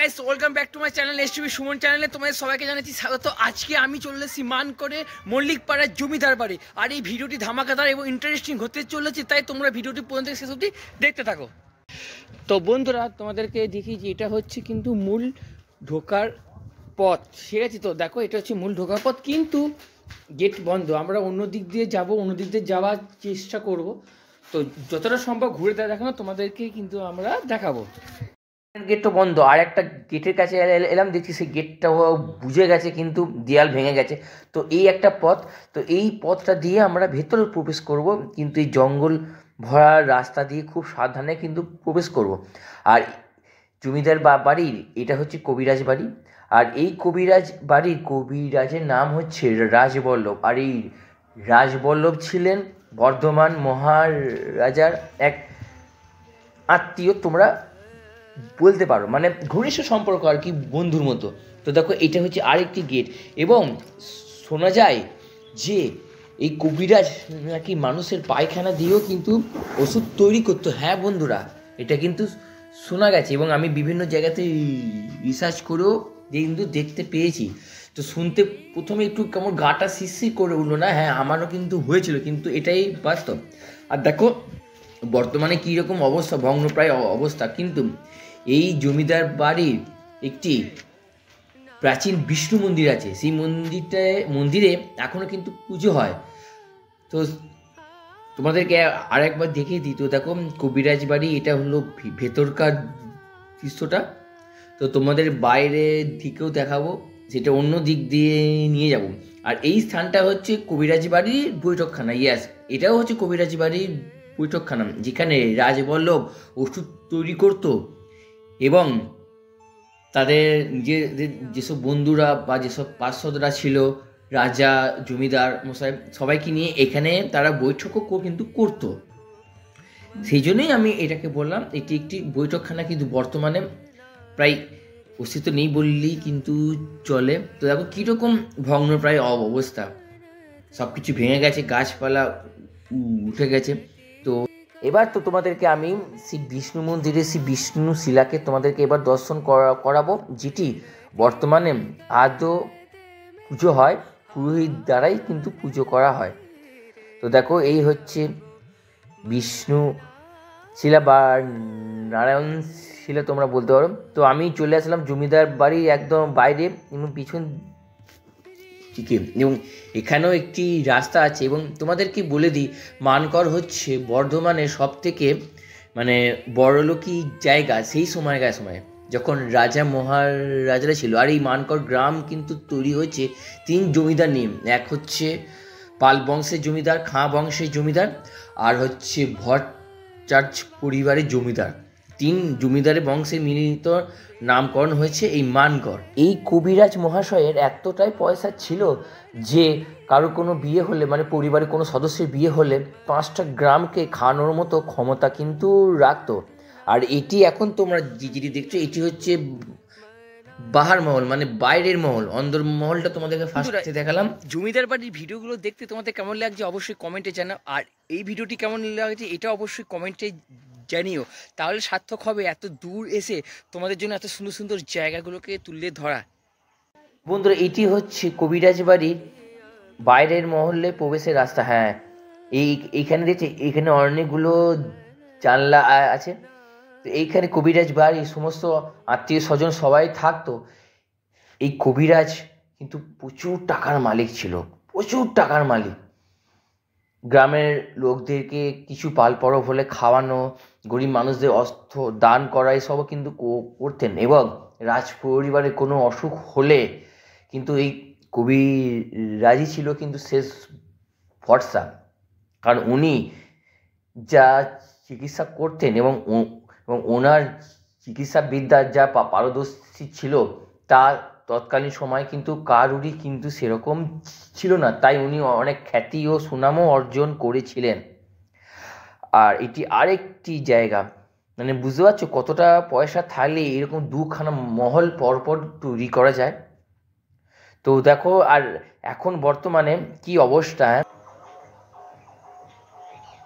Guys, welcome back to my channel STV Suman চ্যানেলে তোমাদের সবাইকে জানাচ্ছি স্বাগত। আজকে আমি চলে এসেছি মানকরে মল্লিকপাড়ার জমিদার বাড়ি। আর এই ভিডিওটি ধামাকাদার এবং ইন্টারেস্টিং হতে চলেছে, তাই তোমরা ভিডিওটি পর্যন্ত শেষ অবধি দেখতে থাকো। তো বন্ধুরা, তোমাদেরকে দেখি যে এটা হচ্ছে কিন্তু মূল ঢোকার পথ, ঠিক আছে? তো দেখো, এটা হচ্ছে মূল ঢোকার পথ, কিন্তু গেট বন্ধ। আমরা অন্য দিক দিয়ে যাব, অন্য দিক দিয়ে যাওয়ার চেষ্টা করব। তো যতটা সম্ভব ঘুরে দেখানো তোমাদেরকে কিন্তু আমরা দেখাবো। গেটটা বন্ধ, আর একটা গেটের কাছে এলাম, দেখছি সেই গেটটা বুঝে গেছে, কিন্তু দেয়াল ভেঙে গেছে। তো এই একটা পথ, তো এই পথটা দিয়ে আমরা ভেতরে প্রবেশ করব, কিন্তু এই জঙ্গল ভরা রাস্তা দিয়ে খুব সাবধানে কিন্তু প্রবেশ করব। আর জমিদার বাড়ির এটা হচ্ছে কবিরাজ বাড়ি। আর এই কবিরাজ বাড়ির কবিরাজের নাম হচ্ছে রাজবল্লভ। আর এই রাজবল্লভ ছিলেন বর্ধমান মহারাজার এক আত্মীয়, তোমরা বলতে পারো, মানে ঘনিষ্ঠ সম্পর্ক আর কি, বন্ধুর মতো। তো দেখো, এটা হচ্ছে আরেকটি গেট, এবং শোনা যায় যে এই কবিরাজ নাকি মানুষের পায়খানা দিয়েও কিন্তু ওষুধ তৈরি করতো। হ্যাঁ বন্ধুরা, এটা কিন্তু শোনা গেছে, এবং আমি বিভিন্ন জায়গাতে রিসার্চ করেও কিন্তু দেখতে পেয়েছি। তো শুনতে প্রথমে একটু কেমন গাটা শিরশির করে উঠলো না? হ্যাঁ, আমারও কিন্তু হয়েছিল, কিন্তু এটাই বাস্তব। আর দেখো বর্তমানে কীরকম অবস্থা, ভগ্নপ্রায় অবস্থা, কিন্তু এই জমিদার বাড়ির একটি প্রাচীন বিষ্ণু মন্দির আছে। সেই মন্দিরে এখনও কিন্তু পুজো হয়। তো তোমাদেরকে আরেকবার দেখিয়ে দিই। তো দেখো, কবিরাজ বাড়ি এটা হলো ভেতরকার দৃশ্যটা। তো তোমাদের বাইরের দিকেও দেখাবো, সেটা অন্য দিক দিয়ে নিয়ে যাব। আর এই স্থানটা হচ্ছে কবিরাজ বাড়ির বৈঠকখানা। ইয়াস, এটাও হচ্ছে কবিরাজ বাড়ির বৈঠকখানা, যেখানে রাজবল্লভ ওষুধ তৈরি করত, এবং তাদের নিজেদের যেসব বন্ধুরা বা যেসব পার্ষদরা ছিল, রাজা, জমিদার মশাই, সবাইকে নিয়ে এখানে তারা বৈঠকও কিন্তু করতো। সেই জন্যই আমি এটাকে বললাম এটি একটি বৈঠকখানা, কিন্তু বর্তমানে প্রায় অস্তিত্ব নেই বললেই কিন্তু চলে। তো দেখো কীরকম ভগ্নপ্রায় অবস্থা, সব কিছু ভেঙে গেছে, গাছপালা উঠে গেছে। তো এবার তো তোমাদেরকে আমি শ্রী বিষ্ণু মন্দিরে শ্রী বিষ্ণু শিলাকে তোমাদেরকে এবার দর্শন করাবো, যেটি বর্তমানে আদৌ পুজো হয়, পুরোহিত দ্বারাই কিন্তু পুজো করা হয়। তো দেখো, এই হচ্ছে বিষ্ণু শিলা বা নারায়ণ শিলা তোমরা বলতে পারো। তো আমি চলে আসলাম জমিদার বাড়ির একদম বাইরে এবং পিছন দিকে, এবং এখানেও একটি রাস্তা আছে। এবং তোমাদেরকে বলে দিই, মানকর হচ্ছে বর্ধমানের সব থেকে মানে বড়লোকি জায়গা সেই সময়কার সময়, যখন রাজা মহারাজারা ছিল। আর এই মানকর গ্রাম কিন্তু তৈরি হয়েছে তিন জমিদার নিয়ে। এক হচ্ছে পাল বংশের জমিদার, খাঁ বংশের জমিদার, আর হচ্ছে ভট্টাচার্য পরিবারের জমিদার। তিন জমিদারের বংশের মিলিত নামকরণ হয়েছে এই মানকর। এই কবিরাজ মহাশয়ের এতটাই পয়সা ছিল যে কারো কোনো বিয়ে হলে, মানে পরিবারের কোনো সদস্যের বিয়ে হলে 5টা গ্রামকে খাওয়ানোর মতো ক্ষমতা কিন্তু রাখতো। আর এটি এখন তোমরা যেটি দেখছো, এটি হচ্ছে বাহার মহল, মানে বাইরের মহল। অন্দর মহলটা তোমাদেরকে ফার্স্টে দেখালাম। জমিদার বাড়ির ভিডিওগুলো দেখতে তোমাদের কেমন লাগছে অবশ্যই কমেন্টে জানাও, আর এই ভিডিওটি কেমন লাগছে এটা অবশ্যই কমেন্টে জানিও। তাহলে সার্থক হবে এত দূর এসে তোমাদের জন্য এত সুন্দর সুন্দর জায়গাগুলোকে তুলে ধরা। বন্ধুরা, এটি হচ্ছে কবিরাজ বাড়ির বাইরের মহলে প্রবেশের রাস্তা। হ্যাঁ, এইখানে দেখছি, এখানে অনেকগুলো জানলা আছে। তো এইখানে কবিরাজ বাড়ির সমস্ত আত্মীয় স্বজন সবাই থাকতো। এই কবিরাজ কিন্তু প্রচুর টাকার মালিক ছিল, প্রচুর টাকার মালিক। গ্রামের লোকদেরকে কিছু পাল পরব হলে খাওয়ানো, গরিব মানুষদের অস্ত্র দান করা, এসবও কিন্তু করতেন। এবং রাজ পরিবারের কোনো অসুখ হলে কিন্তু এই কবিরাজই ছিল কিন্তু শেষ ভরসা, কারণ উনি যা চিকিৎসা করতেন এবং ওনার চিকিৎসা বিদ্যার যা পারদর্শী ছিল, তা তৎকালীন সময় কিন্তু কারুরই কিন্তু সেরকম ছিল না। তাই উনি অনেক খ্যাতি ও সুনামও অর্জন করেছিলেন। আর এটি আরেকটি জায়গা, মানে বুঝতে পারছো কতটা পয়সা থাকলে এরকম দুখানা মহল পরপর তৈরি করা যায়। তো দেখো, আর এখন বর্তমানে কি অবস্থা।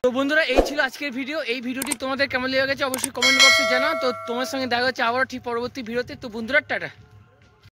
তো বন্ধুরা এই ছিল আজকের ভিডিও। এই ভিডিওটি তোমাদের কেমন লেগে গেছে অবশ্যই কমেন্ট বক্সে জানাও। তো তোমার সঙ্গে দেখা হচ্ছে আবারও ঠিক পরবর্তী ভিডিওতে। তো বন্ধুরা টাটা।